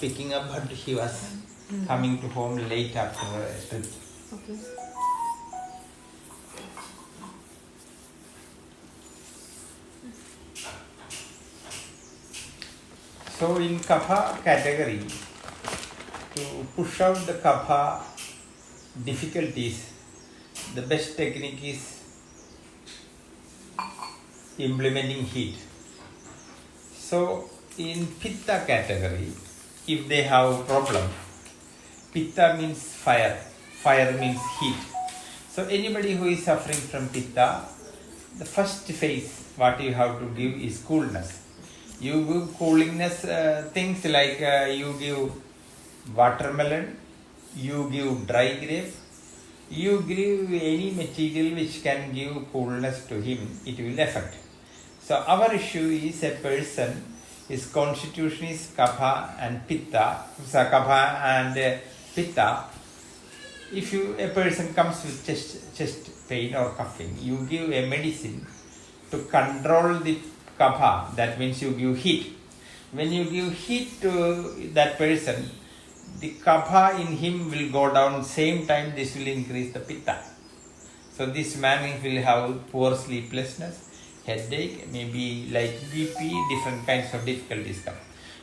picking up, but he was coming to home late after a trip. Okay. So in kapha category, to push out the kapha difficulties, the best technique is implementing heat. So in pitta category, if they have problem, pitta means fire, fire means heat. So anybody who is suffering from pitta, the first phase what you have to give is coolness. You give coolingness things like you give watermelon, you give dry grape, you give any material which can give coolness to him, it will affect. So our issue is a person, his constitution is kapha and pitta, so kapha and pitta. If a person comes with chest pain or coughing, you give a medicine to control the kapha, that means you give heat. When you give heat to that person, the kapha in him will go down, same time this will increase the pitta. So this man will have poor sleeplessness, headache, maybe like BP, different kinds of difficulties come.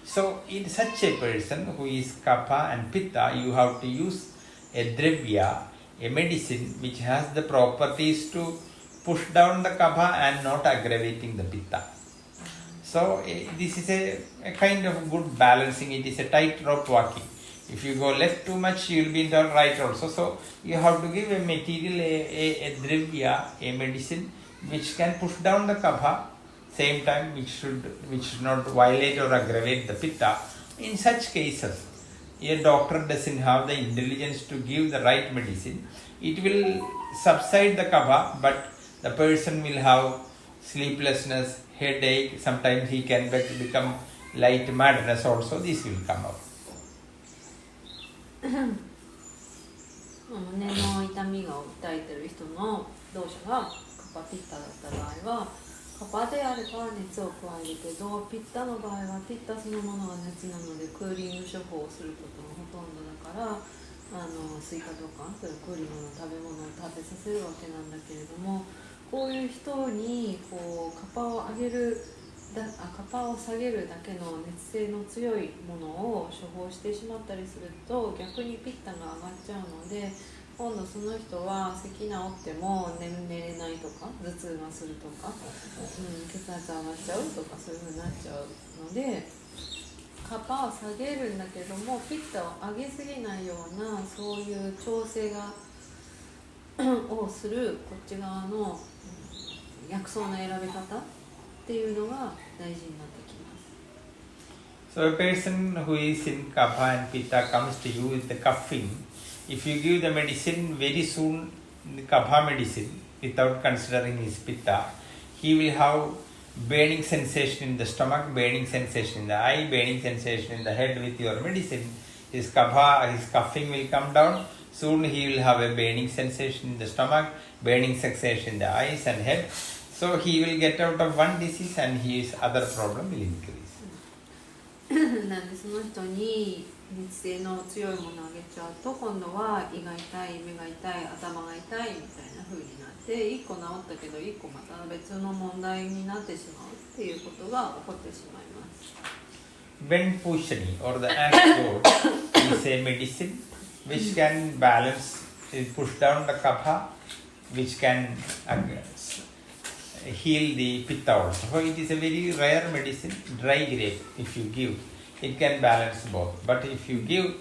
So in such a person who is kapha and pitta, you have to use a dravya, a medicine which has the properties to push down the kapha and not aggravating the pitta. So this is a kind of good balancing, it is a tightrope walking. If you go left too much, you will be in the right also. So you have to give a material, a dravya, a medicine which can push down the kapha, same time which should not violate or aggravate the pitta. In such cases, a doctor doesn't have the intelligence to give the right medicine. It will subside the kapha, but the person will have sleeplessness, headache, sometimes he can become light madness also, this will come out. 胸の痛みが訴えている人の同社がカパピッタだった場合は、カパであれば熱を加えるけど、ピッタの場合はピッタそのものが熱なのでクーリング処方をすることがほとんどだから、スイカとかそういうクーリングの食べ物を食べさせるわけなんだけれども、こういう人にこうカパを下げるだけの熱性の強いものを処方してしまったりすると逆にピッタが上がっちゃうので、今度その人は咳治っても寝れないとか頭痛がするとか、血圧上がっちゃうとかそういう風になっちゃうので、カパを下げるんだけどもピッタを上げすぎないようなそういう調整をするこっち側の薬草の選び方っていうのが大事になってきます。 So a person who is in kapha and pitta comes to you with the coughing. If you give the medicine very soon, the kapha medicine, without considering his pitta, he will have burning sensation in the stomach, burning sensation in the eye, burning sensation in the head with your medicine. His kapha, his coughing will come down. Soon he will have a burning sensation in the stomach, burning sensation in the eyes and head. So he will get out of one disease and his other problem will increase. なんでその人に熱性の強いものをあげちゃうと今度は胃が痛い、目が痛い、頭が痛いみたいな風になって1個治ったけど1個また別の問題になってしまうっていうことが起こってしまいます。 When Pushani or the antidote is a medicine which can balance, push down the kapha, which can heal the pitta also. So it is a very rare medicine, dry grape if you give, it can balance both. But if you give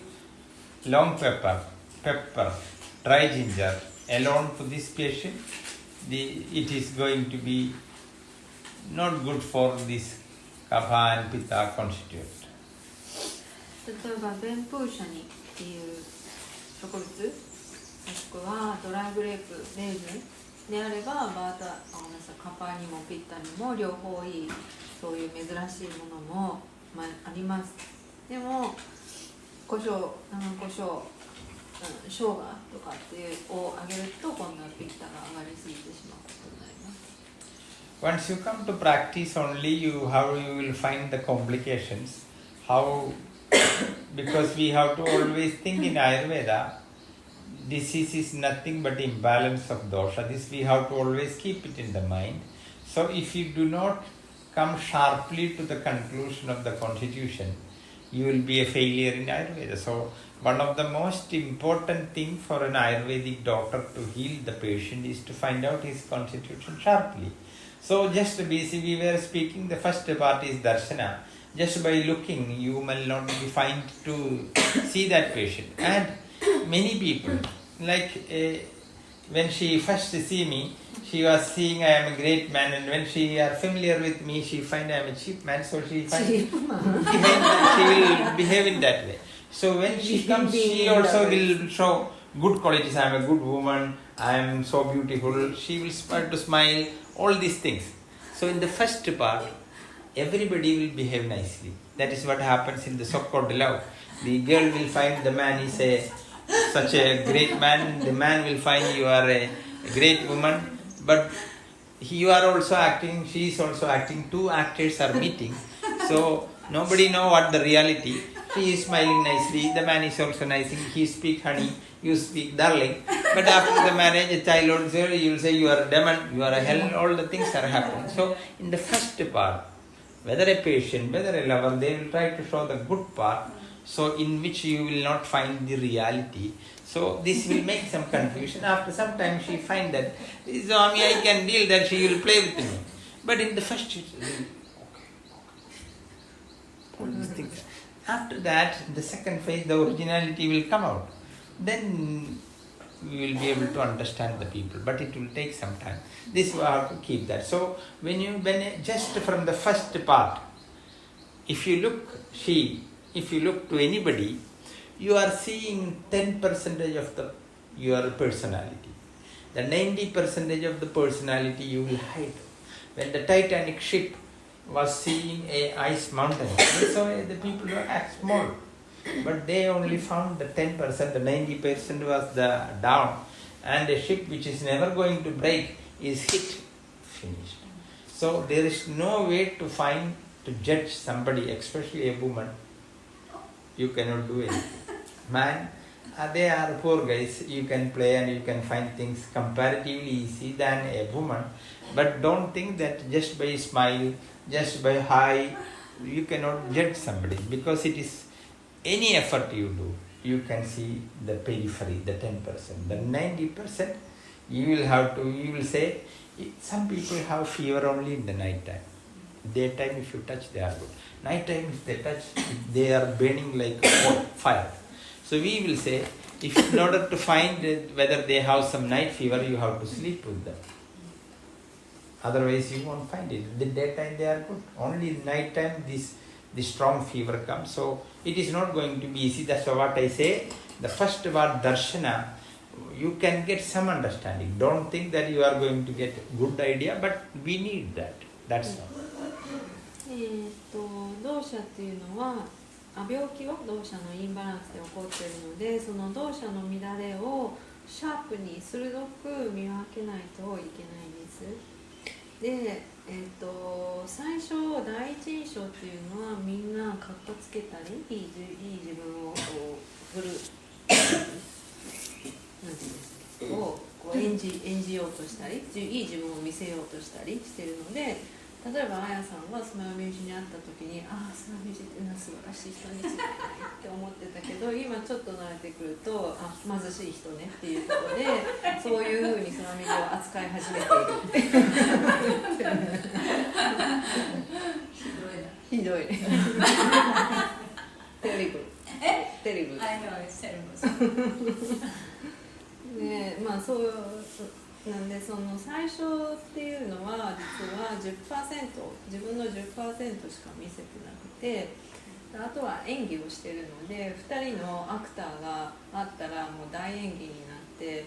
long pepper, dry ginger alone to this patient, it is going to be not good for this kapha and pitta constituent. 例えばベンプーシャニっていう植物、もしくはドライグレープ、レーズンであればカパにもピッタにも両方いいそういう珍しいものも、あります。でも胡椒、生胡椒、生姜とかっていうをあげると今度はピッタが上がりすぎてしまうことになります。 Once you come to practice only, you will find the complications, how because we have to always think in Ayurveda, disease is nothing but imbalance of dosha. This we have to always keep it in the mind. So if you do not come sharply to the conclusion of the constitution, you will be a failure in Ayurveda. So one of the most important thing for an Ayurvedic doctor to heal the patient is to find out his constitution sharply. So just basically we were speaking, the first part is darshana. Just by looking, you will not be fine to see that patient. And many people, like when she first see me, she was seeing I am a great man, and when she are familiar with me, she find I am a cheap man, so she find she will behave in that way. So when she comes, she also will show good qualities. I am a good woman, I am so beautiful. She will start to smile, all these things. So in the first part, everybody will behave nicely. That is what happens in the so-called love. The girl will find the man is such a great man. The man will find you are a great woman. But you are also acting, she is also acting. Two actors are meeting. So nobody know what the reality. She is smiling nicely. The man is also nice. He speak honey. You speak darling. But after the marriage, a child also, you will say you are a demon, you are a hell. All the things are happening. So in the first part, whether a patient, whether a lover, they will try to show the good part, so in which you will not find the reality. So this will make some confusion. After some time she find that, Swami, I can deal that, she will play with me. But in the first, all these things. After that, the second phase, the originality will come out. Then we will be able to understand the people, but it will take some time. This you have to keep that. So when just from the first part, if you look to anybody, you are seeing 10% of your personality. The 90% of the personality you will hide. When the Titanic ship was seeing a ice mountain, they saw the people were small. But they only found the 10%, the 90% was the down, and a ship which is never going to break is hit, finished. So there is no way to judge somebody, especially a woman. You cannot do anything. Man, they are poor guys. You can play and you can find things comparatively easy than a woman. But don't think that just by smile, just by hi, you cannot judge somebody, because it is any effort you do, you can see the periphery, the 10%. The 90%, you will say, some people have fever only in the night time. Daytime, if you touch, they are good. Night time, if they touch, they are burning like fire. So we will say, if in order to find whether they have some night fever, you have to sleep with them. Otherwise, you won't find it. The daytime, they are good. Only in night time, the strong fever comes. So it is not going to be easy. That's what I say. The first word, darshana, you can get some understanding. Don't think that you are going to get a good idea, but we need that. That's all. 動作っていうのは病気は動作のインバランスで起こっているので、その動作の乱れをシャープに鋭く見分けないといけないんです。で、最初第一印象っていうのはみんなカッコつけたりいい自分をこう振るなんていうんですかをこう演じようとしたりいい自分を見せようとしたりしてるので、例えばあやさんはスマイルミュージに会った時にスマイルミュージっていうのは素晴らしい人に違いないって思ってたけど、今ちょっと慣れてくると貧しい人ねっていうことでそういうふうにスマイルミュージを扱い始めているひどいねテリブルI know it's terrible ね、まあそうなんでその最初っていうのは実は 10% 自分の 10% しか見せてなくて、あとは演技をしてるので2人のアクターがあったらもう大演技になって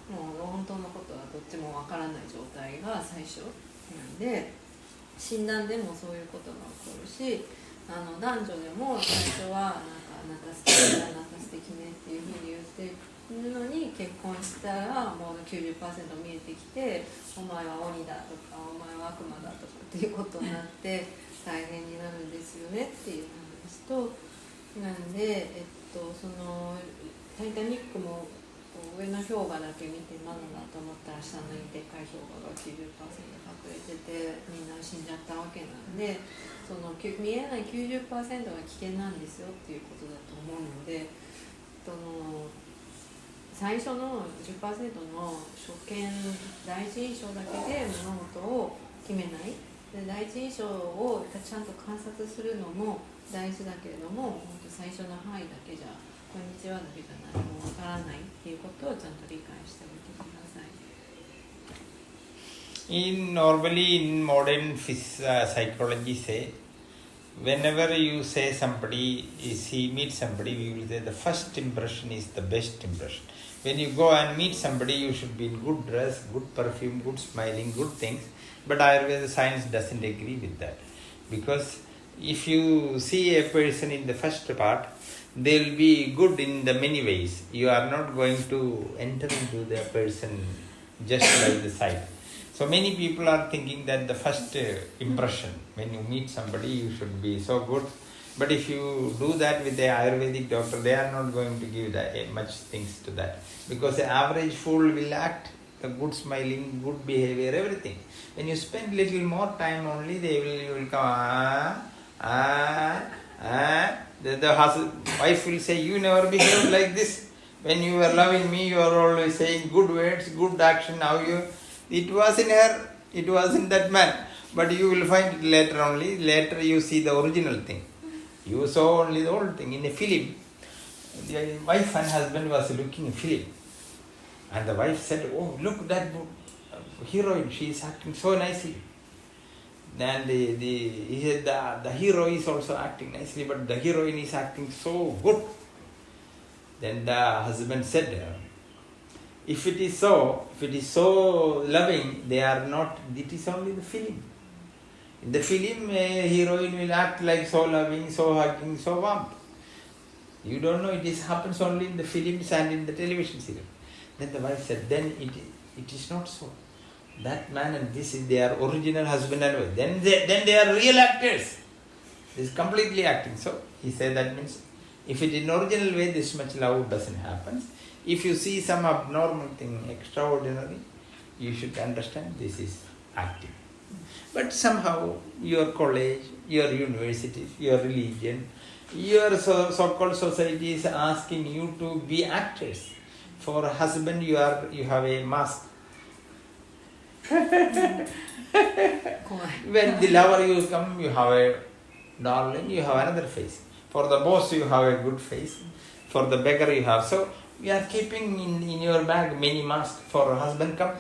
もう本当のことはどっちもわからない状態が最初なんで、診断でもそういうことが起こるし、男女でも最初はなんかあなた素敵だ、あなた素敵ねっていうふうに言ってのに結婚したらもう 90% 見えてきてお前は鬼だとかお前は悪魔だとかっていうことになって大変になるんですよねっていう話と、なんで、そのタイタニックも上の氷河だけ見て窓だと思ったら下にでっかい氷河が 90% 隠れててみんな死んじゃったわけなんで、その見えない 90% が危険なんですよっていうことだと思うので、最初の 10% の初見第一印象だけで物事を決めないで、第一印象をちゃんと観察するのも大事だけれども、本当最初の範囲だけじゃこんにちはだけじゃ何もわからないっていうことをちゃんと理解しておいてください。Normally in modern psychology say, whenever you say somebody meet somebody, we will say the first impression is the best impression. When you go and meet somebody, you should be in good dress, good perfume, good smiling, good things. But Ayurveda science doesn't agree with that, because if you see a person in the first part, they will be good in the many ways. You are not going to enter into the person just by the sight. So many people are thinking that the first impression, when you meet somebody, you should be so good. But if you do that with the Ayurvedic doctor, they are not going to give much things to that. Because the average fool will act, the good smiling, good behavior, everything. When you spend little more time only, you will come, the wife will say, you never behaved like this. When you were loving me, you are always saying good words, good action. Now it was in her, it was in that man. But you will find it later only. Later you see the original thing. You saw only the old thing. In a film, the wife and husband was looking at a film. And the wife said, oh, look, that heroine, she is acting so nicely. Then he said, the hero is also acting nicely, but the heroine is acting so good. Then the husband said, if it is so loving, they are not, it is only the film. In the film, a heroine will act like so loving, so hugging, so warm. You don't know, it happens only in the films and in the television serial. Then the wife said, then it is not so. That man and this is their original husband and wife. Then they are real actors. This is completely acting. So he said that means, if it is in original way, this much love doesn't happen. If you see some abnormal thing, extraordinary, you should understand this is acting. But somehow your college, your university, your religion, your so-called society is asking you to be actors. For a husband, you have a mask. When the lover you come, you have a darling, you have another face. For the boss, you have a good face. For the beggar, you have. So we are keeping in your bag many masks. For a husband, come.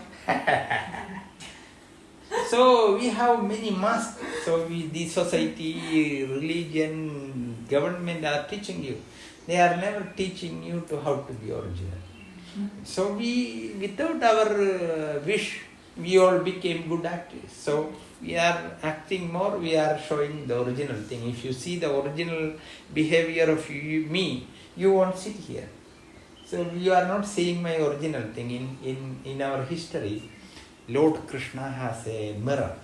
So we have many masks. So the society, religion, government are teaching you. They are never teaching you to how to be original. So without our wish, we all became good actors. So we are acting more, we are showing the original thing. If you see the original behavior of me, you won't sit here. So you are not seeing my original thing. In our history, Lord Krishna has a mirror.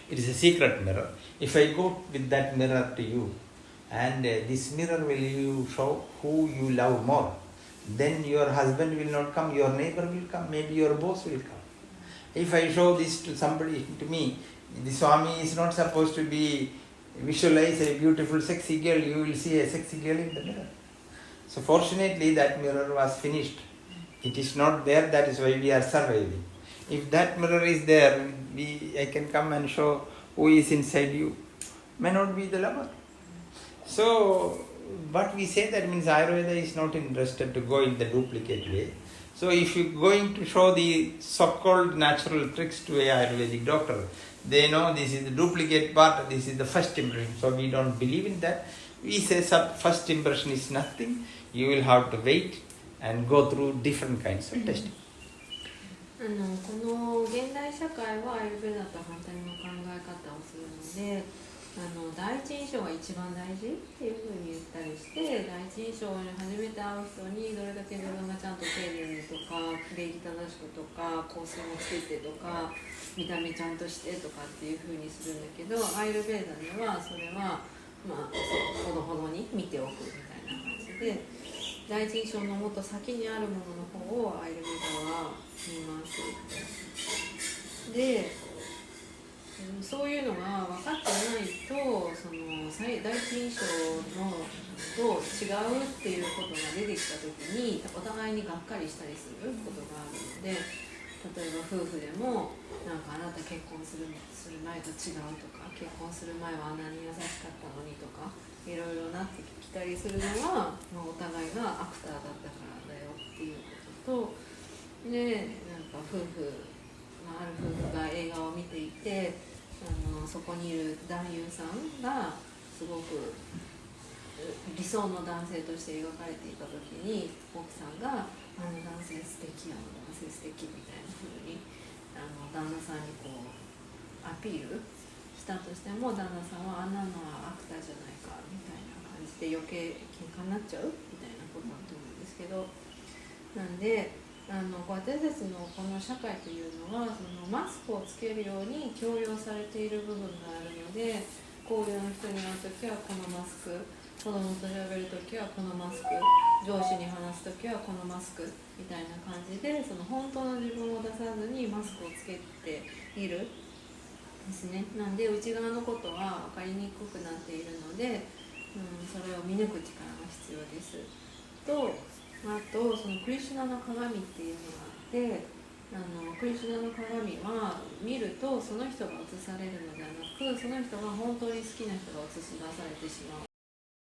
It is a secret mirror. If I go with that mirror to you, and this mirror will you show who you love more, then your husband will not come, your neighbor will come, maybe your boss will come. If I show this to somebody, to me, the Swami is not supposed to be visualize a beautiful sexy girl, you will see a sexy girl in the mirror. So fortunately that mirror was finished. It is not there, that is why we are surviving. If that mirror is there, I can come and show who is inside you. May not be the lover. So what we say, that means Ayurveda is not interested to go in the duplicate way. So if you are going to show the so-called natural tricks to a Ayurvedic doctor, they know this is the duplicate part, this is the first impression. So we don't believe in that. We say first impression is nothing. You will have to wait and go through different kinds of testing. この現代社会はアイルベーダと反対の考え方をするので、第一印象が一番大事っていうふうに言ったりして、第一印象に初めて会う人にどれだけ自分がちゃんと丁寧にとか礼儀正しくとか香水もつけてとか見た目ちゃんとしてとかっていうふうにするんだけど、アイルベーダではそれはほどほどに見ておくみたいな感じで、第一印象のもっと先にあるものの方をアイルベーダは見ます。で、そういうのが分かってないと、その第一印象のと違うっていうことが出てきた時にお互いにがっかりしたりすることがあるので、例えば夫婦でもなんかあなた結婚する前と違うとか、結婚する前はあんなに優しかったのにとかいろいろなってきたりするのは、お互いがアクターだったからだよっていうことと、でなんかある夫婦が映画を見ていて、そこにいる男優さんがすごく理想の男性として描かれていた時に、奥さんが「あの男性素敵、あの男性素敵」みたいな風に旦那さんにこうアピールしたとしても、旦那さんは「あんなのはアクターじゃないか」みたいな感じで余計喧嘩になっちゃうみたいなことだと思うんですけど、なんで私たちのこの社会というのは、そのマスクをつけるように強要されている部分があるので、高齢の人に会うときはこのマスク、子供と喋るときはこのマスク、上司に話すときはこのマスクみたいな感じで、その本当の自分を出さずにマスクをつけているですね。なんで内側のことは分かりにくくなっているので、それを見抜く力が必要です。と、あとそのクリシュナの鏡っていうのがあって、クリシュナの鏡は見るとその人が映されるのではなく、その人が本当に好きな人が映し出されてしまう